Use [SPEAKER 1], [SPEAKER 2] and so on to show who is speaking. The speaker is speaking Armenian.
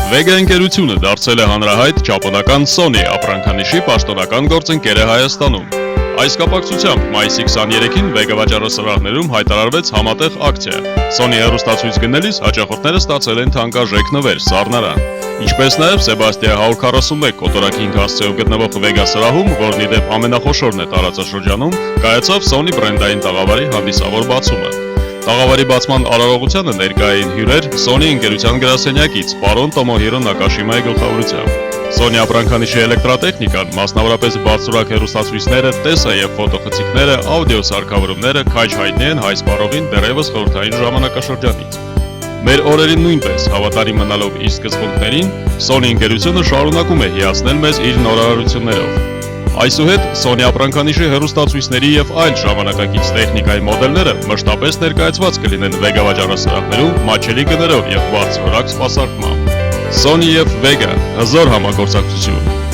[SPEAKER 1] Vega ընկերությունը դարձել է հանրահայտ ճապոնական Sony ապրանքանիշի պաշտոնական գործընկերը Հայաստանում։ Այս կապակցությամբ մայիսի 23-ին Vega վաճառասրահներում հայտարարվեց համատեղ ակցիա։ Sony հեռուստացույց գնելիս հաճախորդները ստացել են թանկարժեք նվեր, սառնարան։ Ինչպես նաև Սեբաստիա 141 կոտորակի 5 հասցեով գտնվող Vega սրահում, որն ի դեպ ամենախոշորն է տարածաշրջանում, կայացավ Sony բրենդային տաղավարի հանդիսավոր բացումը։ Տաղավարի բացման արարողությանը ներկա էին հյուրեր Sony ընկերության գրասենյակից, պարոն Տոմոհիրո Նակաշիմայի գլխավորությամբ։ Sony ապրանքանիշի էլեկտրատեխնիկան, մասնավորապես բարձրորակ հեռուստացույցները, տեսա եւ ֆոտոխցիկները, աուդիո սարքավորումները քաջ հայտնի են հայ սպառողին դեռևս խորհրդային ժամանակաշրջանից։ Մեր օրերին նույնպես, հավատարիմ մնալով իր սկզբունքներին, Sony ընկերությունը շարունակում է հիացնել մեզ իր նորարարություններով։ Այսուհետ Sony ապրանքանիշի հեռուստացույցների եւ այլ ժամանակակից տեխնիկայի մոդելները մշտապես ներկայացված կլինեն Vega վաճառասրահներում մատչելի գներով եւ բարձրորակ սպասարկմամբ։ Sony եւ Vega հզոր համագործակցություն։